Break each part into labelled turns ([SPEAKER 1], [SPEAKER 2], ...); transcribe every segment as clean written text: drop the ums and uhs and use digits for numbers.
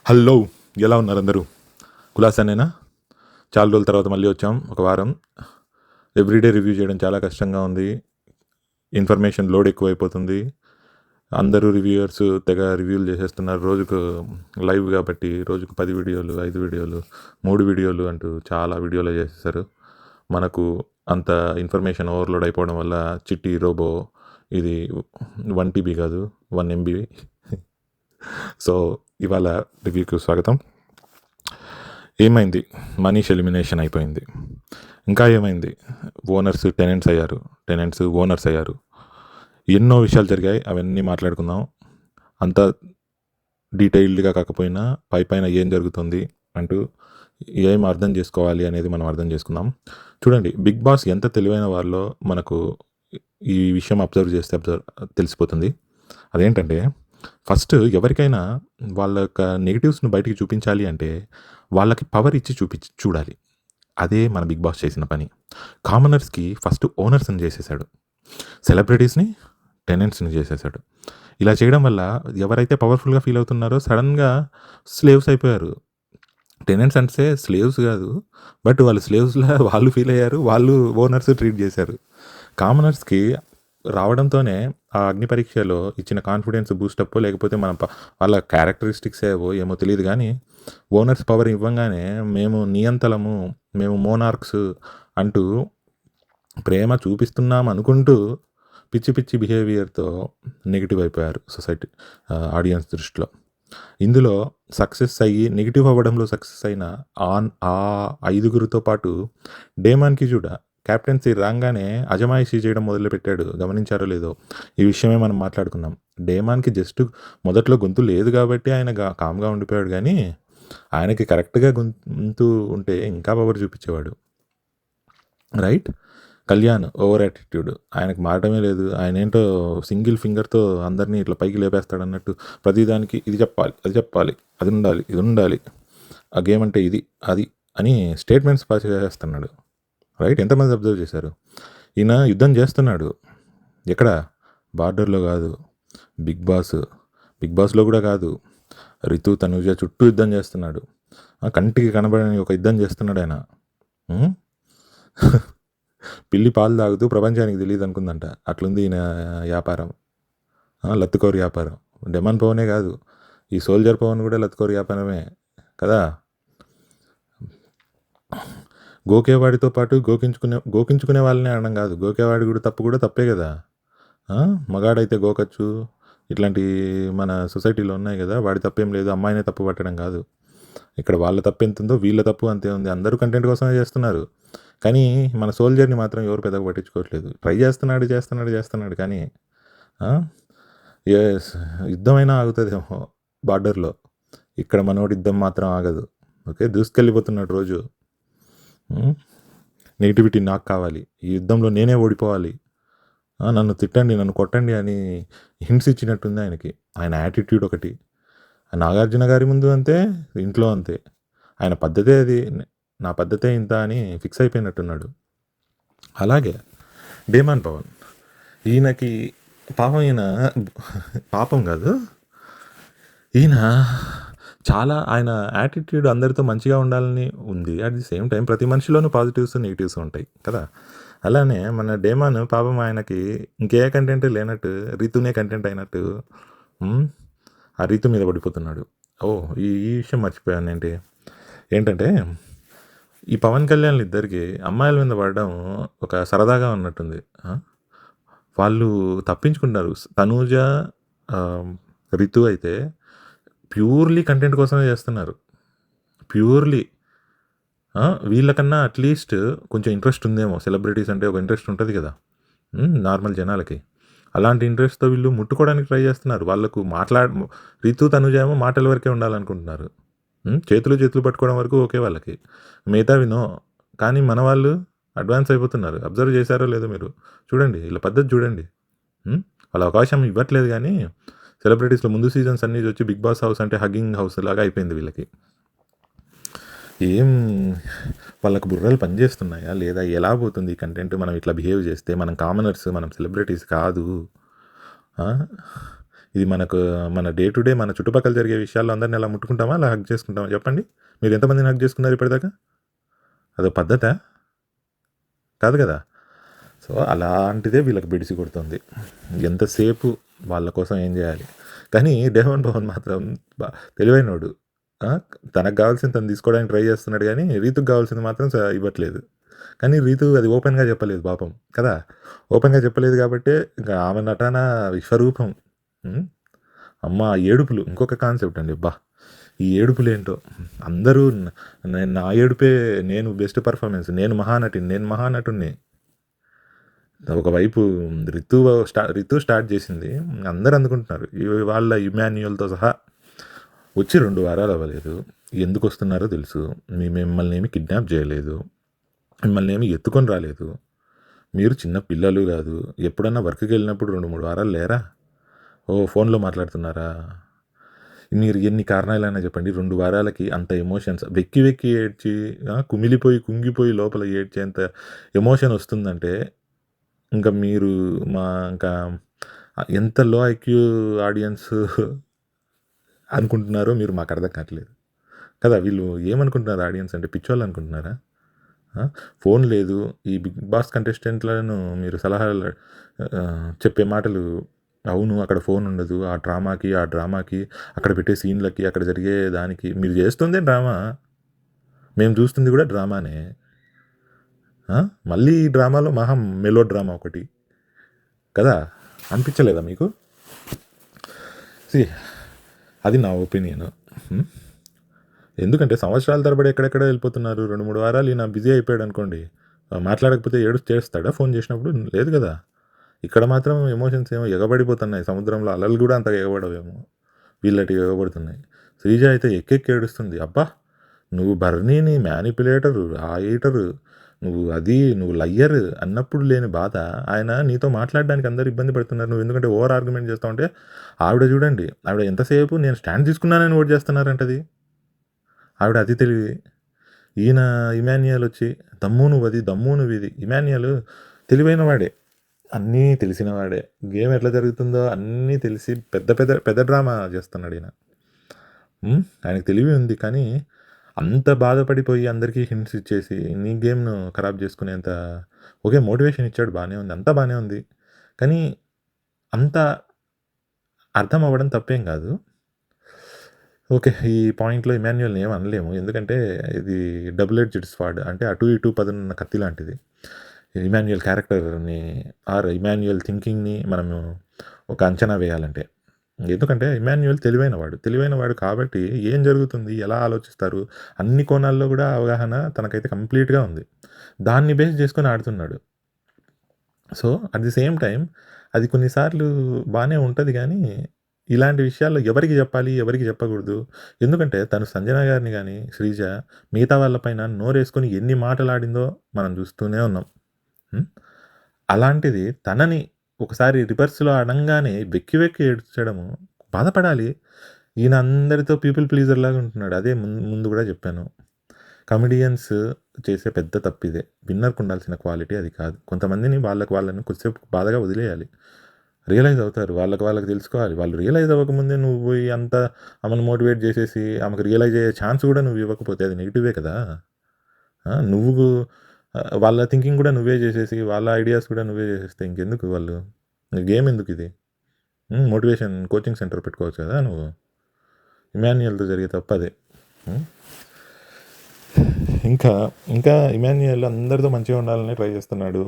[SPEAKER 1] Hello, ఎలా ఉన్నారు అందరూ? కులాసానేనా? చాలా రోజుల తర్వాత మళ్ళీ వచ్చాం. ఒక వారం. ఎవ్రీడే రివ్యూ చేయడం చాలా కష్టంగా ఉంది. ఇన్ఫర్మేషన్ లోడ్ ఎక్కువైపోతుంది. అందరూ రివ్యూయర్స్ తెగ రివ్యూలు చేసేస్తున్నారు. రోజుకు లైవ్ కాబట్టి రోజుకు 10 వీడియోలు, 5 వీడియోలు, 3 వీడియోలు అంటూ చాలా వీడియోలు చేసేసారు. మనకు అంత ఇన్ఫర్మేషన్ ఓవర్లోడ్ అయిపోవడం వల్ల చిట్టి రోబో ఇది 1 టీబీ కాదు 1 ఎంబీ. సో ఇవాళ రివ్యూకి స్వాగతం. ఏమైంది? మనీష్ ఎలిమినేషన్ అయిపోయింది. ఇంకా ఏమైంది? ఓనర్స్ టెనెంట్స్ అయ్యారు, టెనెంట్స్ ఓనర్స్ అయ్యారు. ఎన్నో విషయాలు జరిగాయి, అవన్నీ మాట్లాడుకుందాం. అంత డీటెయిల్డ్గా కాకపోయినా పైన ఏం జరుగుతుంది అంటూ ఏం అర్థం చేసుకోవాలి అనేది మనం అర్థం చేసుకుందాం. చూడండి, బిగ్ బాస్ ఎంత తెలివైన వాళ్ళో మనకు ఈ విషయం అబ్జర్వ్ చేస్తే తెలిసిపోతుంది. అదేంటంటే, ఫస్ట్ ఎవరికైనా వాళ్ళ యొక్క నెగిటివ్స్ను బయటికి చూపించాలి అంటే వాళ్ళకి పవర్ ఇచ్చి చూడాలి. అదే మన బిగ్ బాస్ చేసిన పని. కామనర్స్కి ఫస్ట్ ఓనర్స్ని చేసేసాడు, సెలబ్రిటీస్ని టెనెంట్స్ని చేసేసాడు. ఇలా చేయడం వల్ల ఎవరైతే పవర్ఫుల్గా ఫీల్ అవుతున్నారో సడన్గా స్లేవ్స్ అయిపోయారు. టెనెంట్స్ అంటే స్లేవ్స్ కాదు, బట్ వాళ్ళు స్లేవ్స్లా వాళ్ళు ఫీల్ అయ్యారు, వాళ్ళు ఓనర్స్ ట్రీట్ చేశారు. కామనర్స్కి రావడంతోనే ఆ అగ్ని పరీక్షలో ఇచ్చిన కాన్ఫిడెన్స్ బూస్టప్, లేకపోతే మన వాళ్ళ క్యారెక్టరిస్టిక్స్ ఏమో తెలియదు కానీ ఓనర్స్ పవర్ ఇవ్వంగానే మేము నియంతలము, మేము మోనార్క్స్ అంటూ ప్రేమ చూపిస్తున్నాం అనుకుంటూ పిచ్చి పిచ్చి బిహేవియర్తో నెగిటివ్ అయిపోయారు సొసైటీ, ఆడియన్స్ దృష్టిలో. ఇందులో సక్సెస్ అయ్యి నెగిటివ్ అవ్వడంలో సక్సెస్ అయిన ఆ 5గురితో పాటు డేమాన్కి కూడా క్యాప్టెన్సీ రాగానే అజమాయిషీ చేయడం మొదలుపెట్టాడు. గమనించారో లేదో, ఈ విషయమే మనం మాట్లాడుకున్నాం. డేమాన్కి జస్ట్ మొదట్లో గొంతు లేదు కాబట్టి ఆయన కామ్గా ఉండిపోయాడు, కానీ ఆయనకి కరెక్ట్గా గొంతు ఉంటే ఇంకా పవర్ చూపించేవాడు. రైట్? కళ్యాణ్ ఓవర్ యాటిట్యూడ్, ఆయనకు మారడమే లేదు. ఆయన ఏంటో సింగిల్ ఫింగర్తో అందరినీ ఇట్లా పైకి లేపేస్తాడు అన్నట్టు ప్రతిదానికి ఇది చెప్పాలి, అది చెప్పాలి, అది ఉండాలి, ఇది ఉండాలి, ఆ గేమ్ అంటే ఇది అది అని స్టేట్మెంట్స్ పాస్ చేస్తున్నాడు. రైట్? ఎంతమంది అబ్జర్వ్ చేశారు? ఈయన యుద్ధం చేస్తున్నాడు. ఎక్కడ? బార్డర్లో కాదు, బిగ్ బాస్లో కూడా కాదు, రితు తనుజ చుట్టూ యుద్ధం చేస్తున్నాడు. కంటికి కనబడని ఒక యుద్ధం చేస్తున్నాడు ఆయన. పిల్లి పాలు తాగుతూ ప్రపంచానికి తెలియదు అనుకుందంట, అట్లుంది ఈయన వ్యాపారం. లత్తుకోరు వ్యాపారం. డెమాన్ పవనే కాదు, ఈ సోల్జర్ పవన్ కూడా లత్తుకోరు వ్యాపారమే కదా. గోకేవాడితో పాటు గోకించుకునే వాళ్ళనే అనడం కాదు, గోకేవాడి కూడా తప్పే కదా. మగాడైతే గోకచ్చు, ఇట్లాంటి మన సొసైటీలో ఉన్నాయి కదా. వాడి తప్పేం లేదు, అమ్మాయినే తప్పు పట్టడం కాదు. ఇక్కడ వాళ్ళ తప్పు ఎంత ఉందో వీళ్ళ తప్పు అంతే ఉంది. అందరూ కంటెంట్ కోసమే చేస్తున్నారు, కానీ మన సోల్జర్ని మాత్రం ఎవరు పెద్దగా పట్టించుకోవట్లేదు. ట్రై చేస్తున్నాడు కానీ ఎస్, యుద్ధమైనా ఆగుతుందేమో బార్డర్లో, ఇక్కడ మనోడి యుద్ధం మాత్రం ఆగదు. ఓకే, దూసుకెళ్ళిపోతున్నాడు రోజు. నెగిటివిటీ నాకు కావాలి, ఈ యుద్ధంలో నేనే ఓడిపోవాలి, నన్ను తిట్టండి, నన్ను కొట్టండి అని హింట్స్ ఇచ్చినట్టుంది ఆయనకి. ఆయన యాటిట్యూడ్ ఒకటి. నాగార్జున గారి ముందు అంతే, ఇంట్లో అంతే. ఆయన పద్ధతే అది, నా పద్ధతే ఇంత అని ఫిక్స్ అయిపోయినట్టున్నాడు. అలాగే డేమాన్ పవన్, ఈయనకి పాపం కాదు, ఈయన చాలా ఆయన యాటిట్యూడ్ అందరితో మంచిగా ఉండాలని ఉంది. అట్ ది సేమ్ టైం ప్రతి మనిషిలోనూ పాజిటివ్స్ నెగిటివ్స్ ఉంటాయి కదా. అలానే మన డేమాన్ పాపం ఆయనకి ఇంకే కంటెంట్ లేనట్టు రీతునే కంటెంట్ అయినట్టు ఆ రీతు మీద పడిపోతున్నాడు. ఈ విషయం మర్చిపోయాను ఏంటంటే ఈ పవన్ కళ్యాణ్లు ఇద్దరికి అమ్మాయిల మీద పడడం ఒక సరదాగా ఉన్నట్టుంది. వాళ్ళు తప్పించుకుంటారు. తనూజ రితు అయితే ప్యూర్లీ కంటెంట్ కోసమే చేస్తున్నారు. ప్యూర్లీ వీళ్ళకన్నా అట్లీస్ట్ కొంచెం ఇంట్రెస్ట్ ఉందేమో. సెలబ్రిటీస్ అంటే ఒక ఇంట్రెస్ట్ ఉంటుంది కదా నార్మల్ జనాలకి. అలాంటి ఇంట్రెస్ట్తో వీళ్ళు ముట్టుకోవడానికి ట్రై చేస్తున్నారు. వాళ్ళకు రితు తనుజ ఏమో మాటల వరకే ఉండాలనుకుంటున్నారు. చేతులు పట్టుకోవడం వరకు ఓకే వాళ్ళకి, మిగతావి నో. కానీ మన వాళ్ళు అడ్వాన్స్ అయిపోతున్నారు. అబ్జర్వ్ చేశారో లేదో మీరు? చూడండి, వీళ్ళ పద్ధతి చూడండి. వాళ్ళ అవకాశం ఇవ్వట్లేదు, కానీ సెలబ్రిటీస్లో ముందు సీజన్స్ అన్నీ వచ్చి బిగ్ బాస్ హౌస్ అంటే హగ్గింగ్ హౌస్ లాగా అయిపోయింది వీళ్ళకి. ఏం వాళ్ళకు బుర్రలు పనిచేస్తున్నాయా లేదా? ఎలా పోతుంది ఈ కంటెంట్ మనం ఇట్లా బిహేవ్ చేస్తే? మనం కామనర్స్, మనం సెలబ్రిటీస్ కాదు. ఇది మన డే టు డే మన చుట్టుపక్కల జరిగే విషయాల్లో అందరిని అలా ముట్టుకుంటామా? అలా హగ్ చేసుకుంటామా చెప్పండి? మీరు ఎంతమందిని హగ్ చేసుకున్నారు ఇప్పటిదాకా? అదో పద్ధతా? కాదు కదా! సో, అలాంటిదే వీళ్ళకి బెడిసి కొడుతుంది. ఎంతసేపు వాళ్ళ కోసం ఏం జేయాలి. కానీ 'డేమన్ పవన్' మాత్రం తెలివైనోడు. ఆ! తనకు గావాల్సింది తను తీసుకోవడానికి ట్రై చేస్తున్నాడు గానీ, రీతుకి గావాల్సింది మాత్రం ఇవ్వట్లేదు. కానీ రీతు అది ఓపెన్‌గా చెప్పలేదు పాపం. కదా! ఓపెన్‌గా చెప్పలేదు గాబట్టే ఇంక ఆమె నటన విశ్వరూపం. హ్మ్. అమ్మ! ఆ ఏడుపులు ఇంకొక కాన్సెప్ట్ అండి. అబ్బా! ఈ ఏడుపులేంటో అందరూ నా ఏడుపే నేను బెస్ట్ పెర్ఫార్మన్స్. నేను మహానటుడిని. ఒకవైపు రితు స్టార్ట్ చేసింది. అందరూ అందుకుంటున్నారు. వాళ్ళ ఇమాన్యుయల్‌తో సహా వచ్చి 2 వారాలు అవ్వలేదు. ఎందుకొస్తున్నారో తెలుసు. మిమ్మల్ని ఏమి కిడ్నాప్ చేయలేదు. మిమ్మల్ని ఏమి ఎత్తుకొని రాలేదు. మీరు చిన్న పిల్లలు కాదు. ఎప్పుడన్నా వర్క్‌కెళ్ళినప్పుడు 2, 3 వారాలు లేరా? ఓహ్! ఫోన్‌లో మాట్లాడుతున్నారా? మీరు ఎన్ని కారణాలైనా చెప్పండి. 2 వారాలకి అంత ఎమోషన్స్ వెక్కి వెక్కి ఏడ్చి కుమిలిపోయి, కుంగిపోయి లోపల ఏడ్చేంత ఎమోషన్ వస్తుందంటే ఇంక మీరు ఇంకా ఎంత లో ఐక్యూ ఆడియన్స్ అనుకుంటున్నారో మీరు మాకు అర్థం కావట్లేదు. కదా! వీళ్ళు ఏమనుకుంటున్నారు ఆడియన్స్ అంటే పిచ్చోళ్ళు అనుకుంటున్నారా? ఫోన్ లేదు. ఈ 'బిగ్ బాస్' కంటెస్టెంట్‌లను మీరు సలహాలు చెప్పే మాటలు అవును. అక్కడ ఫోన్ ఉండదు. ఆ డ్రామాకి, అక్కడ పెట్టే సీన్‌లకి, అక్కడ జరిగే దానికి మీరు చేస్తుందే డ్రామా. మేము చూస్తుంది కూడా డ్రామానే. మళ్ళీ ఈ డ్రామాలో మహా మెలో డ్రామా ఒకటి. కదా! అనిపించలేదా మీకు? సీ అది నా ఒపీనియను. ఎందుకంటే సంవత్సరాల తరబడి ఎక్కడెక్కడో వెళ్ళిపోతున్నారు. 2, 3 వారాలు ఈయన బిజీ అయిపోయాడనుకోండి. మాట్లాడకపోతే చేస్తాడా ఫోన్ చేసినప్పుడు? లేదు కదా! ఇక్కడ మాత్రం ఎమోషన్స్ ఏమో ఎగబడిపోతున్నాయి. సముద్రంలో అలలు కూడా అంతగా ఎగబడవేమో. వీళ్ళటివి ఎగబడుతున్నాయి. శ్రీజ అయితే ఎక్కెక్కి ఏడుస్తుంది. అబ్బా! నువ్వు బర్నీని మ్యానిపులేటరు, ఆ ఈటరు, నువ్వు లయ్యర్ అన్నప్పుడు లేని బాధ ఆయన నీతో మాట్లాడడానికి అందరూ ఇబ్బంది పడుతున్నారు. నువ్వు ఎందుకంటే ఓవర్ ఆర్గ్యుమెంట్ చేస్తావంటే ఆవిడ చూడండి. ఆవిడ ఎంతసేపు నేను స్టాండ్ తీసుకున్నానని ఓట్ చేస్తున్నారంటది. ఆవిడ అది తెలివి. ఈయన ఇమాన్యుయల్ వచ్చి దమ్ము నువ్విది. ఇమాన్యుయల్ తెలివైన వాడే. అన్నీ తెలిసిన వాడే. గేమ్ ఎట్లా జరుగుతుందో అన్నీ తెలిసి పెద్ద డ్రామా చేస్తున్నాడు ఈయన. ఆయనకు తెలివి ఉంది. కానీ అంత బాధపడిపోయి అందరికీ హింట్స్ ఇచ్చేసి నీ గేమ్‌ను ఖరాబ్ చేసుకునేంత ఓకే. మోటివేషన్ ఇచ్చాడు బానే ఉంది. అంతా బానే ఉంది. కానీ అంత అర్థం అవ్వడం తప్పేం కాదు. ఓకే. ఈ పాయింట్‌లో ఇమాన్యుయల్‌ని ఏమి అనలేము. ఎందుకంటే ఇది డబుల్ ఎడ్జ్డ్ స్వార్డ్. అంటే అటు ఇటు పదునున్న కత్తి లాంటిది. ఇమాన్యుయల్ క్యారెక్టర్‌ని ఇమాన్యుయల్ థింకింగ్‌ని మనము ఒక అంచనా వేయాలంటే. ఎందుకంటే ఇమాన్యుయల్ తెలివైనవాడు కాబట్టి ఏం జరుగుతుంది? ఎలా ఆలోచిస్తారు? అన్ని కోణాల్లో కూడా అవగాహన తనకైతే కంప్లీట్‌గా ఉంది. దాన్ని బేస్ చేసుకొని ఆడుతున్నాడు. So, at the same time అది కొన్నిసార్లు బానే ఉంటది గానీ, ఇలాంటి విషయాల్లో ఎవరికి జెప్పాలి? ఎవరికి జెప్పకూడదు? ఎందుకంటే తను సంజన గారిని గాని, శ్రీజ మిగతా వాళ్ళ పైన నోరేసుకొని ఎన్ని మాటలాడిందో మనం జూస్తూనే ఉన్నాం. హ్మ్. అలాంటిది తనని ఒకసారి రివర్స్‌లో అనంగానే వెక్కి వెక్కి ఏడ్చడము బాధపడాలి. ఈయన అందరితో పీపుల్ ప్లీజర్ లాగా ఉంటున్నాడు. అదే ముందు గూడా జెప్పాను. కమెడియన్స్ చేసే పెద్ద తప్పిదే. విన్నర్‌కు ఉండాల్సిన క్వాలిటీ అది కాదు. కొంతమందిని వాళ్ళని కొద్దిసేపు బాధగా వదిలేయాలి. రియలైజ్ అవుతారు. వాళ్ళకి తెలుసుకోవాలి. వాళ్ళు రియలైజ్ అవ్వకముందే నువ్వు పోయి అంతా ఆమెను మోటివేట్ చేసేసి, ఆమెకు రియలైజ్ అయ్యే ఛాన్స్ కూడా నువ్వు ఇవ్వకపోతే అది నెగెటివే కదా! నువ్వు వాళ్ళ థింకింగ్ కూడా నువ్వే చేసేసి, వాళ్ళ ఐడియాస్ కూడా నువ్వే చేసేస్తే ఇంకెందుకు వాళ్ళు? గేమ్ ఎందుకిది? మోటివేషన్ కోచింగ్ సెంటర్ పెట్టుకోవచ్చు కదా నువ్వు. ఇమాన్యుయల్‌తో జరిగే తప్పదే. హ్మ్. ఇంకా ఇమాన్యుయల్ అందరితో మంచిగా ఉండాలని ట్రై చేస్తున్నాడు.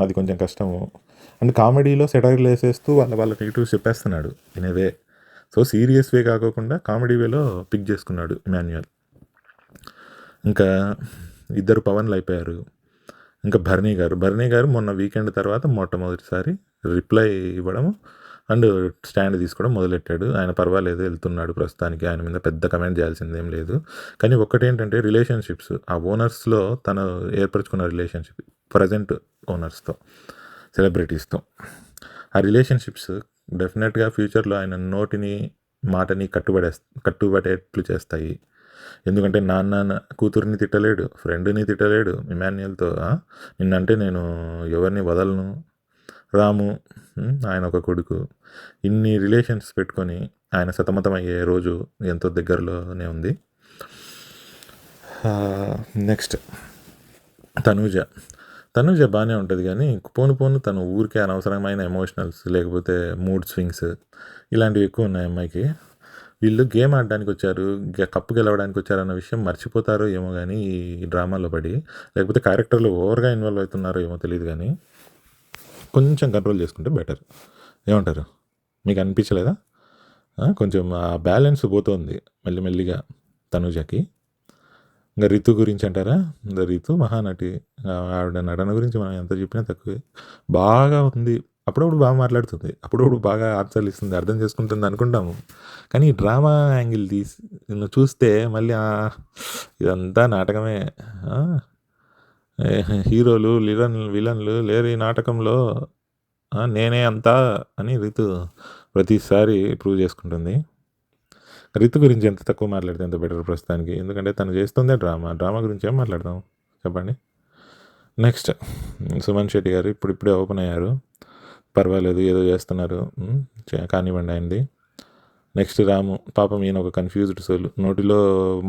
[SPEAKER 1] అది కొంచెం కష్టము. అండ్ కామెడీలో సెటైర్‌లు ఏసేస్తూ వాళ్ళ నెగెటివ్స్ చెప్పేస్తున్నాడు in a way. So, serious way కాకోకుండా కామెడీ వేలో పిక్ చేసుకున్నాడు ఇమాన్యుయల్. ఇంకా ఇద్దరు పవన్‌లయిపోయారు. ఇంకా భరణి గారు మొన్న వీకెండ్ తర్వాత మొట్టమొదటిసారి రిప్లై ఇవ్వడం అండ్ స్టాండ్ తీసుకోవడం మొదలెట్టాడు. ఆయన పర్వాలేదు వెళ్తున్నాడు ప్రస్తుతానికి. ఆయన మీద పెద్ద కమెంట్ చేయాల్సిందేం లేదు. కానీ ఒక్కటేంటంటే రిలేషన్‌షిప్స్ ఆ ఓనర్స్‌లో తను ఏర్పరచుకున్న రిలేషన్‌షిప్ ప్రెజెంట్ ఓనర్స్‌తో, సెలబ్రిటీస్‌తో. ఆ రిలేషన్‌షిప్స్ డెఫినెట్‌గా ఫ్యూచర్‌లో ఆయన నోటిని, మాటని కట్టుబడేట్లు చేస్తాయి. ఎందుకంటే నాన్న కూతురిని తిట్టలేడు, ఫ్రెండ్‌ని తిట్టలేడు ఇమాన్యుయల్‌తో నిన్నంటే నేను ఎవరిని వదలను రాము, ఆయన ఒక కొడుకు. ఇన్ని రిలేషన్స్ పెట్టుకొని ఆయన సతమతమయ్యే రోజు ఎంతో దగ్గరలోనే ఉంది. నెక్స్ట్ తనూజ బాగానే ఉంటుంది కానీ పోను పోను తను ఊరికే అనవసరమైన ఎమోషనల్స్ లేకపోతే మూడ్ స్వింగ్స్ ఇలాంటివి ఎక్కువ ఉన్నాయి అమ్మాయికి. వీళ్ళు గేమ్ ఆడడానికి వచ్చారు, కప్పు గెలవడానికి వచ్చారన్న విషయం మర్చిపోతారో ఏమో కానీ ఈ డ్రామాలో పడి, లేకపోతే క్యారెక్టర్లు ఓవర్గా ఇన్వాల్వ్ అవుతున్నారో ఏమో తెలియదు కానీ కొంచెం కంట్రోల్ చేసుకుంటే బెటర్. ఏమంటారు? మీకు అనిపించలేదా? కొంచెం ఆ బ్యాలెన్స్ పోతుంది మెల్లిమెల్లిగా తనూజకి. ఇంకా రితు గురించి అంటారా? ఇంకా రితు మహానటి. ఆవిడ నటన గురించి మనం ఎంత చెప్పినా తక్కువే. బాగా ఉంది, అప్పుడప్పుడు బాగా మాట్లాడుతుంది, అప్పుడప్పుడు బాగా ఆన్సర్లు ఇస్తుంది, అర్థం చేసుకుంటుంది అనుకుంటాము. కానీ ఈ డ్రామా యాంగిల్ తీసి చూస్తే మళ్ళీ ఇదంతా నాటకమే. హీరోలు విలన్లు లేరు ఈ నాటకంలో, నేనే అంతా అని రితు ప్రతిసారి ప్రూవ్ చేసుకుంటుంది. రితు గురించి ఎంత తక్కువ మాట్లాడితే ఎంత బెటర్ ప్రస్తుతానికి, ఎందుకంటే తను చేస్తుందే డ్రామా గురించి ఏం మాట్లాడదాం చెప్పండి. నెక్స్ట్ సుమన్ శెట్టి గారు ఇప్పుడిప్పుడే ఓపెన్ అయ్యారు, పర్వాలేదు ఏదో చేస్తున్నారు, కానివ్వండి ఆయనది. నెక్స్ట్ రాము, పాపం ఈయన ఒక కన్ఫ్యూజ్డ్ సోల్, నోటిలో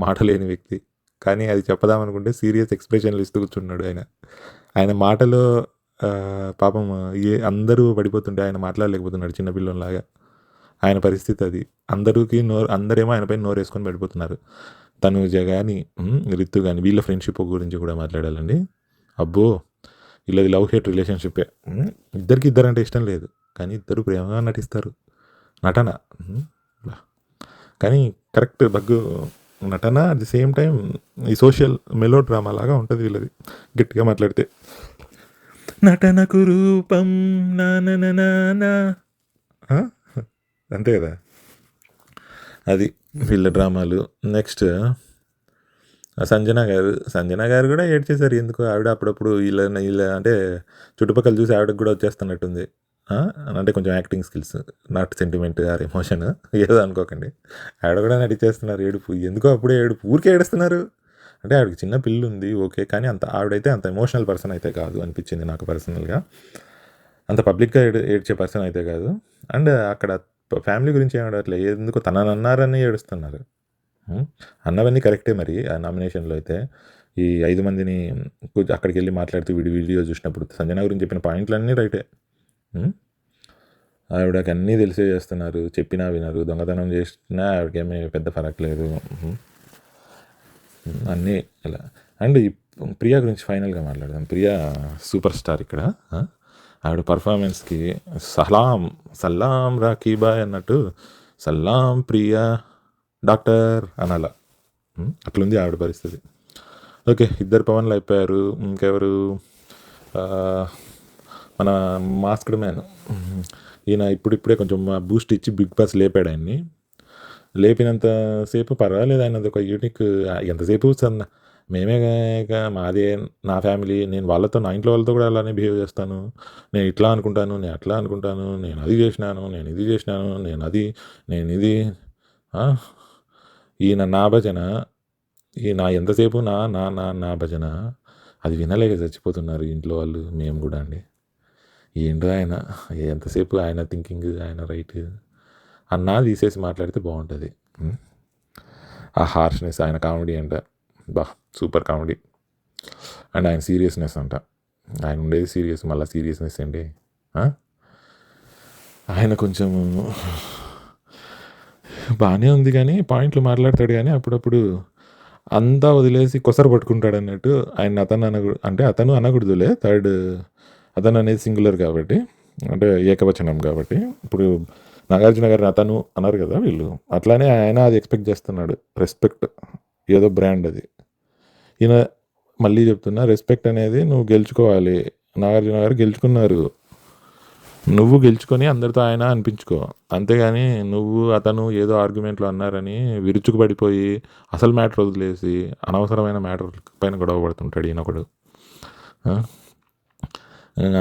[SPEAKER 1] మాట లేని వ్యక్తి, కానీ అది చెప్పదామనుకుంటే సీరియస్ ఎక్స్ప్రెషన్లు ఇస్తూ కూర్చున్నాడు ఆయన మాటలో. పాపం అందరూ పడిపోతుంటే ఆయన మాట్లాడలేకపోతున్నాడు చిన్నపిల్లలాగా. ఆయన పరిస్థితి అది. అందరేమో ఆయనపైన నోరేసుకొని పడిపోతున్నారు. తనూజ కానీ రితు కానీ వీళ్ళ ఫ్రెండ్షిప్ గురించి కూడా మాట్లాడాలండి. అబ్బో, వీళ్ళది లవ్ హేట్ రిలేషన్షిప్పే. ఇద్దరంటే ఇష్టం లేదు, కానీ ఇద్దరు ప్రేమగా నటిస్తారు. నటన కానీ కరెక్ట్ బగ్గు నటన, అట్ ది సేమ్ టైం ఈ సోషల్ మెలో డ్రామా లాగా ఉంటుంది వీళ్ళది. గట్టిగా మాట్లాడితే నటనకు రూపం నా అంతే కదా, అది వీళ్ళ డ్రామాలు. నెక్స్ట్ సంజన గారు కూడా ఏడ్చేశారు. ఎందుకు ఆవిడ అప్పుడప్పుడు వీళ్ళ అంటే చుట్టుపక్కల చూసి ఆవిడకి కూడా వచ్చేస్తున్నట్టుంది. అంటే కొంచెం acting skills, not sentiment or emotion ఏదో అనుకోకండి. ఆవిడ కూడా నటించేస్తున్నారు ఏడుపు. ఎందుకో అప్పుడే ఏడుపు, ఊరికే ఏడుస్తున్నారు. అంటే ఆవిడకి చిన్న పిల్లు ఉంది ఓకే, కానీ ఆవిడైతే అంత ఎమోషనల్ పర్సన్ అయితే కాదు అనిపించింది నాకు పర్సనల్గా. అంత పబ్లిక్గా ఏడ్చే పర్సన్ అయితే కాదు. అండ్ అక్కడ ఫ్యామిలీ గురించి ఏమడట్లే, ఎందుకు తనని అన్నారని ఏడుస్తున్నారు. అన్నవన్నీ కరెక్టే. మరి ఆ నామినేషన్లో అయితే ఈ 5 మందిని అక్కడికి వెళ్ళి మాట్లాడుతూ వీడియో చూసినప్పుడు సంజన గురించి చెప్పిన పాయింట్లన్నీ రైటే. ఆవిడకి అన్నీ తెలిసే చేస్తున్నారు, చెప్పినా వినరు, దొంగతనం చేసినా ఆవిడకేమీ పెద్ద ఫరక్ లేదు, అన్నీ ఇలా. అండ్ ప్రియా గురించి ఫైనల్గా మాట్లాడదాం. ప్రియా సూపర్ స్టార్ ఇక్కడ. ఆవిడ పర్ఫార్మెన్స్కి సలాం రాకీబాయ్ అన్నట్టు సలాం ప్రియా డాక్టర్ అనాల, అట్లుంది ఆవిడ పరిస్థితి. ఓకే, 2 పవన్లు అయిపోయారు. ఇంకెవరు? మన మాస్క్డ్ మ్యాన్ ఈయన ఇప్పుడిప్పుడే కొంచెం బూస్ట్ ఇచ్చి బిగ్ బాస్ లేపాడు ఆయన్ని. లేపినంతసేపు పర్వాలేదు, ఆయనది ఒక యూనిక్. ఎంతసేపు మేమే మాదే నా ఫ్యామిలీ, నేను నా ఇంట్లో వాళ్ళతో కూడా అలానే బిహేవ్ చేస్తాను, నేను ఇట్లా అనుకుంటాను, నేను అట్లా అనుకుంటాను, నేను అది చేసినాను, నేను ఇది చేసినాను, నేను ఇది. ఈయన నా భజన, ఎంతసేపు నా నా నా నా భజన, అది వినలేక చచ్చిపోతున్నారు ఇంట్లో వాళ్ళు, మేము కూడా అండి. ఏంటో ఆయన ఎంతసేపు ఆయన థింకింగ్, ఆయన రైట్ అన్నా తీసేసి మాట్లాడితే బాగుంటుంది. ఆ హార్ష్నెస్, ఆయన కామెడీ అంట సూపర్ కామెడీ. అండ్ ఆయన సీరియస్నెస్ అంట, ఆయన ఉండేది సీరియస్, మళ్ళీ సీరియస్నెస్ అండి. ఆయన కొంచెం బాగానే ఉంది కానీ పాయింట్లు మాట్లాడతాడు, కానీ అప్పుడప్పుడు అంతా వదిలేసి కొసరు పట్టుకుంటాడు అన్నట్టు. ఆయన అతను అనకూడదులే, థర్డ్ అతను అనేది సింగులర్ కాబట్టి, అంటే ఏకవచనం కాబట్టి. ఇప్పుడు నాగార్జున గారిని అతను అన్నారు కదా వీళ్ళు, అట్లానే ఆయన అది ఎక్స్పెక్ట్ చేస్తున్నాడు. రెస్పెక్ట్ ఏదో బ్రాండ్ అది. ఈయన మళ్ళీ చెప్తున్నా, రెస్పెక్ట్ అనేది నువ్వు గెలుచుకోవాలి. నాగార్జున గారు గెలుచుకున్నారు, నువ్వు గెలుచుకొని అందరితో ఆయన అనిపించుకో, అంతేగాని అతను ఏదో ఆర్గ్యుమెంట్లో అన్నారని విరుచుకుపడిపోయి అసలు మ్యాటర్ వదిలేసి అనవసరమైన మ్యాటర్ పైన గొడవ పడుతుంటాడు ఈయనొకడు.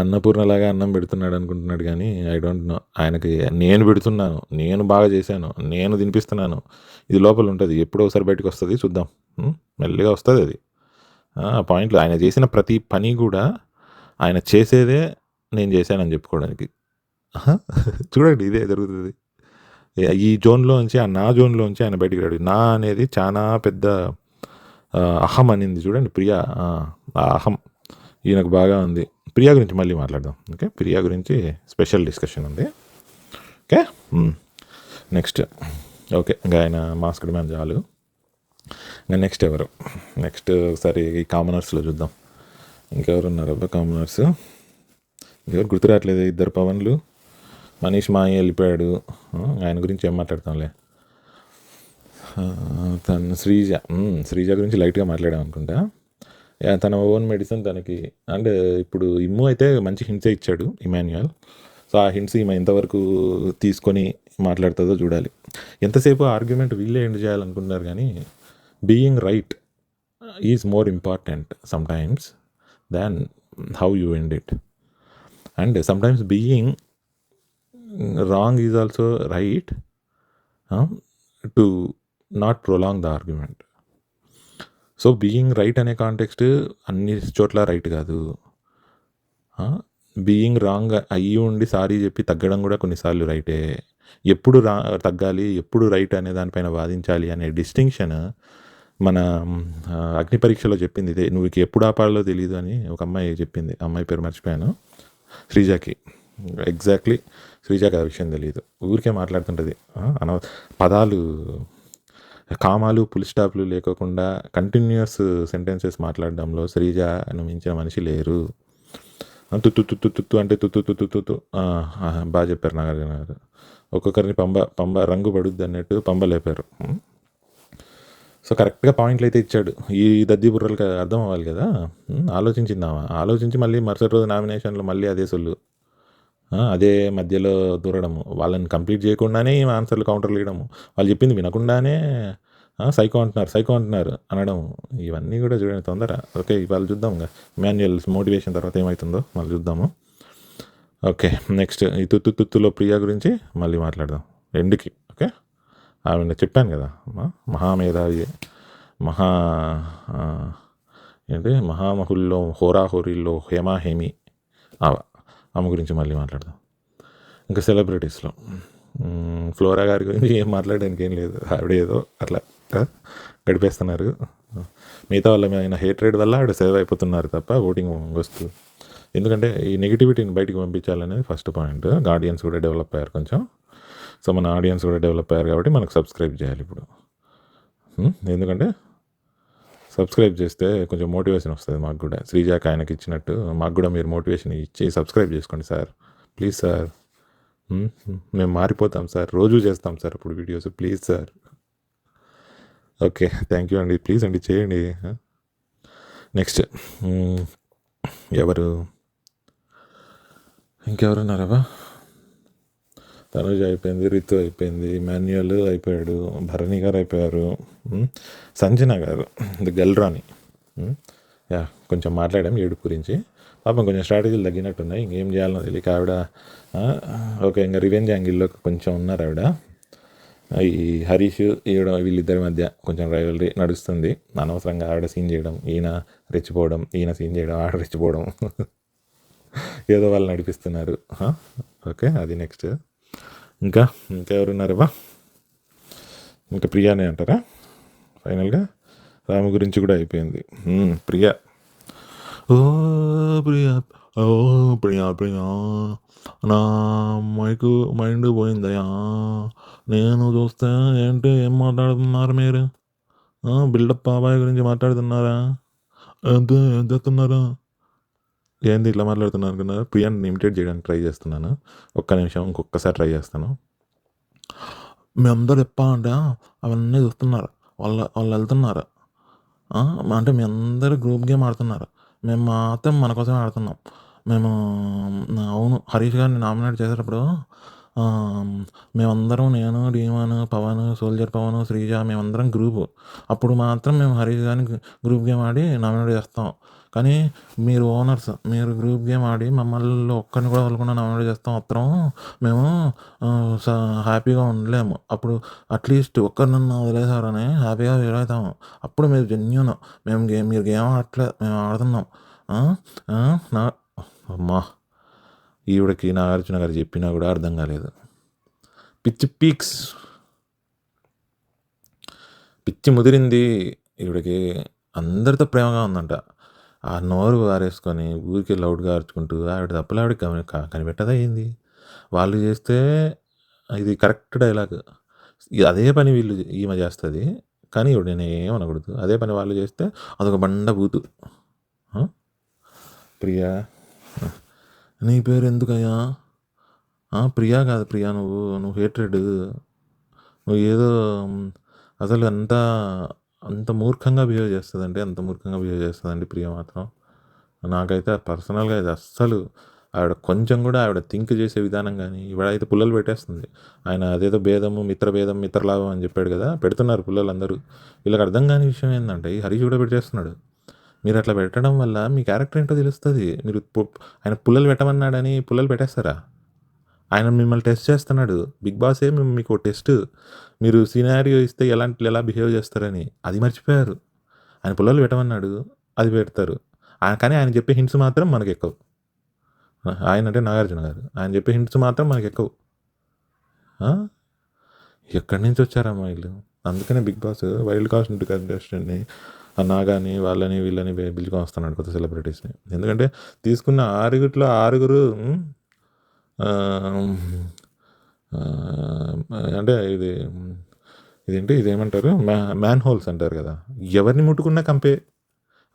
[SPEAKER 1] అన్నపూర్ణలాగా అన్నం పెడుతున్నాడు అనుకుంటున్నాడు, కానీ ఐ డోంట్ నో. ఆయనకి నేను పెడుతున్నాను, నేను బాగా చేశాను, నేను తినిపిస్తున్నాను, ఇది లోపల ఉంటుంది, ఎప్పుడో ఒకసారి బయటకు వస్తుంది, చూద్దాం, మెల్లిగా వస్తుంది అది. ఆ పాయింట్లో ఆయన చేసిన ప్రతి పని కూడా, ఆయన చేసేదే నేను చేశానని చెప్పుకోవడానికి. అహా! చూడండి ఇదే జరుగుతది. ఈ జోన్‌లో నుంచి నా జోన్‌లో నుంచి ఆయన బయటికి రాడు. నా అనేది చానా పెద్ద అహం అనింది చూడండి ప్రియా. ఆ అహం ఈయనకు బాగా ఉంది. ప్రియా గురించి మళ్ళీ మాట్లాడదాం. ఓకే. ప్రియా గురించి స్పెషల్ డిస్కషన్ ఉంది. ఓకే. Next okay. ఇంక ఆయన మాస్క్డ్ మ్యాన్ చాలు. ఇంక నెక్స్ట్ ఎవరు? నెక్స్ట్ ఒకసారి ఈ కామనర్స్‌లో చూద్దాం. ఇంకెవరున్నారబ్బా కామనర్స్? ఎవరు గుర్తు రావట్లేదు. ఇద్దరు పవన్లు. మనీష్ మాయ వెళ్ళిపోయాడు. ఆయన గురించి ఏం మాట్లాడతాంలే. తను శ్రీజ గురించి లైట్గా మాట్లాడాం అనుకుంటా. తన ఓన్ మెడిసిన్ తనకి అండ్ ఇప్పుడు ఇమ్ము అయితే మంచి హింట్సే ఇచ్చాడు ఇమాన్యుయల్. సో ఆ హింట్స్ ఈమె ఎంతవరకు తీసుకొని మాట్లాడుతుందో చూడాలి. ఎంతసేపు ఆర్గ్యుమెంట్ వీళ్ళే ఎండ్ చేయాలనుకుంటున్నారు కానీ being right is more important sometimes than how you end it. And sometimes being wrong is also right to not prolong the argument. So being right అనే కాంటెక్స్ట్ అన్ని చోట్ల రైట్ కాదు. బీయింగ్ రాంగ్ అయ్యి ఉండి sorry చెప్పి తగ్గడం కూడా కొన్నిసార్లు రైటే. ఎప్పుడు తగ్గాలి, ఎప్పుడు రైట్ అనే దానిపైన వాదించాలి అనే డిస్టింక్షన్ మన అగ్ని పరీక్షలో చెప్పింది ఇదే. నువ్వు ఎప్పుడు ఆపాలో తెలియదు అని ఒక అమ్మాయి చెప్పింది. అమ్మాయి పేరు మర్చిపోయాను. శ్రీజాకి. ఎగ్జాక్ట్లీ శ్రీజాకి ఆ విషయం తెలియదు. ఊరికే మాట్లాడుతుంటుంది. పదాలు కామాలు పుల్ స్టాప్లు లేకోకుండా కంటిన్యూస్ సెంటెన్సెస్ మాట్లాడడంలో శ్రీజను మించిన మనిషి లేరు. తుత్తు తుత్తు తుత్తు అంటే తుత్తు తుత్తు తుత్తు బాగా చెప్పారు నాగార్జున గారు. ఒక్కొక్కరిని పంబ రంగు పడుద్ది అన్నట్టు పంబ లేపారు. సో కరెక్ట్గా పాయింట్లు అయితే ఇచ్చాడు. ఈ దద్ది బుర్రలకి అర్థం అవ్వాలి కదా. ఆలోచించిందామా, ఆలోచించి మళ్ళీ మరుసటి రోజు నామినేషన్లో మళ్ళీ అదే సొల్లు, అదే మధ్యలో దూరడము, వాళ్ళని కంప్లీట్ చేయకుండానే ఆన్సర్లు కౌంటర్లు ఇవ్వడము, వాళ్ళు చెప్పింది వినకుండానే సైకో అంటున్నారు అనడం, ఇవన్నీ కూడా చూడండి తొందర. ఓకే ఇవాళ చూద్దాం. ఇంకా మాన్యువల్ మోటివేషన్ తర్వాత ఏమవుతుందో మళ్ళీ చూద్దాము. ఓకే నెక్స్ట్ ఈ తుత్తులో ప్రియా గురించి మళ్ళీ మాట్లాడదాం ఎండ్కి. ఓకే ఆమె చెప్పాను కదా మహామేధావి, మహామహుల్లో హోరాహోరీల్లో హేమీ ఆమె గురించి మళ్ళీ మాట్లాడదాం. ఇంకా సెలబ్రిటీస్లో ఫ్లోరా గారి గురించి ఏం మాట్లాడడానికి ఏం లేదు. ఆవిడ ఏదో అట్లా గడిపేస్తున్నారు. మిగతా వాళ్ళ మీద హేట్రేడ్ వల్ల ఆవిడ సేవ్ అయిపోతున్నారు తప్ప ఓటింగ్ వస్తూ. ఎందుకంటే ఈ నెగిటివిటీని బయటికి పంపించాలనేది ఫస్ట్ పాయింట్. ఆడియన్స్ కూడా డెవలప్ అయ్యారు కొంచెం. సో మన ఆడియన్స్ కూడా డెవలప్ అయ్యారు కాబట్టి మనకు సబ్స్క్రైబ్ చేయాలి ఇప్పుడు. ఎందుకంటే సబ్స్క్రైబ్ చేస్తే కొంచెం మోటివేషన్ వస్తుంది మాకు కూడా. శ్రీజాకి ఆయనకి ఇచ్చినట్టు మాకు కూడా మీరు మోటివేషన్ ఇచ్చి సబ్స్క్రైబ్ చేసుకోండి సార్, ప్లీజ్ సార్. మేము మారిపోతాం సార్, రోజు చేస్తాం సార్ అప్పుడు videos, please sir. Okay thank you అండి, ప్లీజ్ అండి చేయండి. నెక్స్ట్ ఎవరు ఇంకెవరున్నారవా? తనుజ అయిపోయింది, రితు అయిపోయింది, మాన్యువల్ అయిపోయాడు, భరణి గారు అయిపోయారు, సంజన గారు గల్రాని. కొంచెం మాట్లాడాం ఏడుపు గురించి. పాపం కొంచెం స్ట్రాటజీలు తగ్గినట్టున్నాయి. ఇంకేం చేయాలనో తెలియక ఆవిడ ఓకే ఇంకా రివెంజ్ యాంగిల్లో కొంచెం ఉన్నారు ఆవిడ. ఈ హరీష్ ఈవిడ వీళ్ళిద్దరి మధ్య కొంచెం రైవలరీ నడుస్తుంది. అనవసరంగా ఆవిడ సీన్ చేయడం, ఈయన రెచ్చిపోవడం, ఈయన సీన్ చేయడం, ఆవిడ రెచ్చిపోవడం ఏదో వాళ్ళు నడిపిస్తున్నారు. ఓకే అది నెక్స్ట్. ఇంకా ఎవరున్నారబ్బా? ఇంకా ప్రియానే అంటారా? ఫైనల్గా రాము గురించి కూడా అయిపోయింది. ప్రియా ఓ ప్రియా ప్రియా నా మైండ్ పోయిందయా. నేను చూస్తే ఏంటి ఏం మాట్లాడుతున్నారు మీరు? బిల్డప్ బాబాయ్ గురించి మాట్లాడుతున్నారా? ఏం చేస్తున్నారా? ఏంది ఇట్లా మాట్లాడుతున్నారు అనుకున్నారు? ప్రియాని ఇమిటేట్ చేయడానికి ట్రై చేస్తున్నాను. ఒక్క నిమిషం ఇంకొకసారి ట్రై చేస్తాను. మీ అందరు చెప్పాలంటే అవన్నీ చూస్తున్నారు, వాళ్ళు వెళ్తున్నారు అంటే మీ అందరూ గ్రూప్ గేమ్ ఆడుతున్నారు, మేము మాత్రం మన కోసమే ఆడుతున్నాం. మేము అవును హరీష్ గారిని నామినేట్ చేసేటప్పుడు మేమందరం నేను, డీమాన్, పవన్, సోల్జర్ పవన్, శ్రీజ మేమందరం గ్రూపు. అప్పుడు మాత్రం మేము హరీష్ గారిని గ్రూప్ గేమ్ ఆడి నామినేట్ చేస్తాం. కానీ మీరు ఓనర్స్, మీరు గ్రూప్ గేమ్ ఆడి మమ్మల్ని ఒక్కరిని కూడా వదలకుండా నామినేట్ చేస్తాం మాత్రం మేము హ్యాపీగా ఉండలేము. అప్పుడు అట్లీస్ట్ ఒక్కరినన్నా వదిలేసారని హ్యాపీగా ఫీల్ అవుతాము. అప్పుడు మీరు జెన్యూన్ మీరు గేమ్ ఆడట్లేదు, మేము ఆడుతున్నాం. నా అమ్మా ఈవిడకి నాగార్జున గారు చెప్పినా కూడా అర్థం కాలేదు. పిచ్చి పీక్స్, పిచ్చి ముదిరింది ఈవిడకి. అందరితో ప్రేమగా ఉందంట. ఆ నోరు ఆరేసుకొని ఊరికే లౌడ్గా అరుచుకుంటూ ఆవిడ తప్పులు ఆవిడ కనిపెట్టదా ఏంది? వాళ్ళు చేస్తే ఇది కరెక్ట్ డైలాగ్. అదే పని ఈమె చేస్తుంది, కానీ ఈవిడ నేను ఏమనకూడదు. అదే పని వాళ్ళు చేస్తే అదొక బండ బూతు. ప్రియా, నీ పేరు ఎందుకయ్యా? ప్రియా కాదు ప్రియా, నువ్వు హేట్రెడ్. నువ్వు ఏదో అసలు అంత మూర్ఖంగా బిహేవ్ చేస్తుందంటే అంత మూర్ఖంగా బిహేవ్ చేస్తుందండి ప్రియ మాత్రం. నాకైతే పర్సనల్గా ఇది అస్సలు ఆవిడ కొంచెం కూడా ఆవిడ థింక్ చేసే విధానం కానీ, ఇవాడైతే పుల్లలు పెట్టేస్తుంది. ఆయన అదేదో భేదము మిత్రభేదం మిత్రలాభం అని చెప్పాడు కదా, పెడుతున్నారు పుల్లలు అందరూ. వీళ్ళకి అర్థం కాని విషయం ఏంటంటే ఈ హరీష్ కూడా పెట్టేస్తున్నాడు. మీరు అట్లా పెట్టడం వల్ల మీ క్యారెక్టర్ ఏంటో తెలుస్తుంది. మీరు ఆయన పుల్లలు పెట్టమన్నాడని పుల్లలు పెట్టేస్తారా? ఆయన మిమ్మల్ని టెస్ట్ చేస్తున్నాడు. బిగ్ బాసే మీకు టెస్ట్. మీరు సినారియో ఇస్తే ఎలా బిహేవ్ చేస్తారని అది మర్చిపోయారు. ఆయన పుల్లలు పెట్టమన్నాడు, అది పెడతారు. కానీ ఆయన చెప్పే హింట్స్ మాత్రం మనకు ఎక్కువ. ఆయన అంటే నాగార్జున గారు, ఆయన చెప్పే హింట్స్ మాత్రం మనకు ఎక్కువ. ఎక్కడి నుంచి వచ్చారమ్మా వీళ్ళు? అందుకనే బిగ్ బాస్ వైల్డ్ కార్డ్ కంటెస్టెంట్ని నాగాని వాళ్ళని వీళ్ళని పిలుచుకొని వస్తున్నాడు, కొత్త సెలబ్రిటీస్ని. ఎందుకంటే తీసుకున్న 6 అంటే ఇదేమంటారు, మ్యాన్ హోల్స్ అంటారు కదా, ఎవరిని ముట్టుకున్నా కంపే.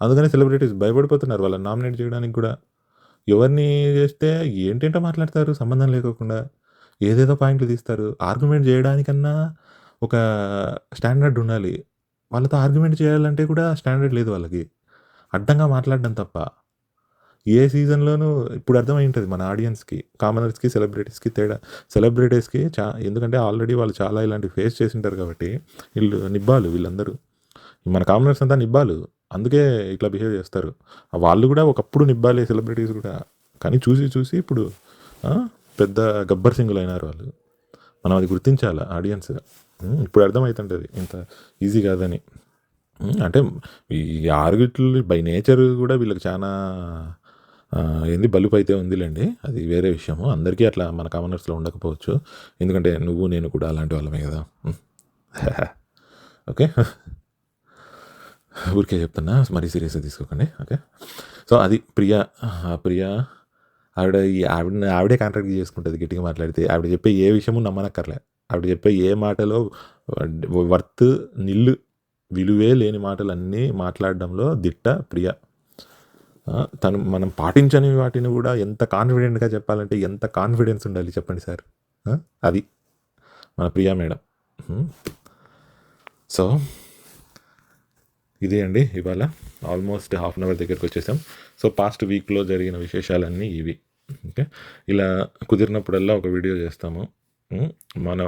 [SPEAKER 1] అందుకని సెలబ్రిటీస్ భయపడిపోతున్నారు వాళ్ళని నామినేట్ చేయడానికి కూడా. ఎవరిని చేస్తే ఏంటేంటో మాట్లాడతారు సంబంధం లేకోకుండా, ఏదేదో పాయింట్లు తీస్తారు. ఆర్గ్యుమెంట్ చేయడానికన్నా ఒక స్టాండర్డ్ ఉండాలి. వాళ్ళతో ఆర్గ్యుమెంట్ చేయాలంటే కూడా స్టాండర్డ్ లేదు వాళ్ళకి. అడ్డంగా మాట్లాడడం తప్ప. ఏ సీజన్లోనూ ఇప్పుడు అర్థమై ఉంటుంది మన ఆడియన్స్కి, కామనర్స్కి, సెలబ్రిటీస్కి తేడా. సెలబ్రిటీస్కి ఎందుకంటే ఆల్రెడీ వాళ్ళు చాలా ఇలాంటివి ఫేస్ చేసి ఉంటారు కాబట్టి వీళ్ళు నిబ్బాలు, వీళ్ళందరూ మన కామనర్స్ అంతా నిబ్బాలు. అందుకే ఇట్లా బిహేవ్ చేస్తారు. వాళ్ళు కూడా ఒకప్పుడు నిబ్బాలే సెలబ్రిటీస్ కూడా, కానీ చూసి ఇప్పుడు పెద్ద గబ్బర్ సింగులు అయినారు వాళ్ళు. మనం అది గుర్తించాలి ఆడియన్స్. ఇప్పుడు అర్థమవుతుంటుంది ఇంత ఈజీ కాదని. అంటే ఈ ఆరుగుట్లు బై నేచర్ కూడా వీళ్ళకి చాలా బలుపు అయితే ఉందిలేండి, అది వేరే విషయము. అందరికీ అట్లా మన కామనర్స్లో ఉండకపోవచ్చు, ఎందుకంటే నువ్వు నేను కూడా అలాంటి వాళ్ళమే కదా. ఓకే, ఊరికే చెప్తున్నా, మరీ సీరియస్గా తీసుకోకండి. ఓకే, సో అది ప్రియా. ఆవిడే కాంట్రాక్ట్ చేసుకుంటుంది గట్టిగా మాట్లాడితే. ఆవిడ చెప్పే ఏ విషయము నమ్మనక్కర్లే. ఆవిడ చెప్పే ఏ మాటలో వర్త్ నిల్లు, విలువే లేని మాటలన్నీ మాట్లాడడంలో దిట్ట ప్రియ. మనం పాటించని వాటిని కూడా ఎంత కాన్ఫిడెంట్గా చెప్పాలంటే ఎంత కాన్ఫిడెన్స్ ఉండాలి చెప్పండి సార్. అది మన ప్రియా మేడం. సో ఇదే అండి ఇవాళ. ఆల్మోస్ట్ ½ అన్ అవర్ దగ్గరికి వచ్చేసాం. సో పాస్ట్ వీక్లో జరిగిన విశేషాలన్నీ ఇవి. ఓకే, ఇలా కుదిరినప్పుడల్లా ఒక వీడియో చేస్తాము. మనం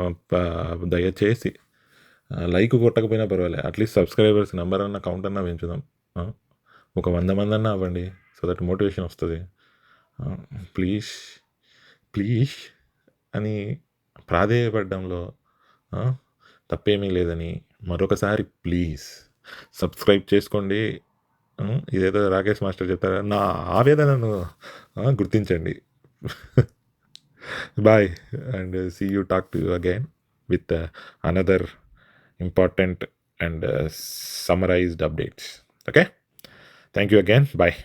[SPEAKER 1] దయచేసి లైక్ కొట్టకపోయినా పర్వాలేదు, అట్లీస్ట్ సబ్స్క్రైబర్స్ నెంబర్ అన్న కౌంట్ అన్నా పెంచుదాం. ఒక 100 మంది అన్నా అవ్వండి, సో దట్ మోటివేషన్ వస్తుంది. ప్లీజ్ అని ప్రాధేయపడడంలో తప్పేమీ లేదని మరొకసారి ప్లీజ్ సబ్స్క్రైబ్ చేసుకోండి. ఇదేదో రాకేష్ మాస్టర్ చెప్తారా, నా ఆవేదనను గుర్తించండి. Bye and see you, talk to you again with another important and summarized updates. Okay, thank you again, bye.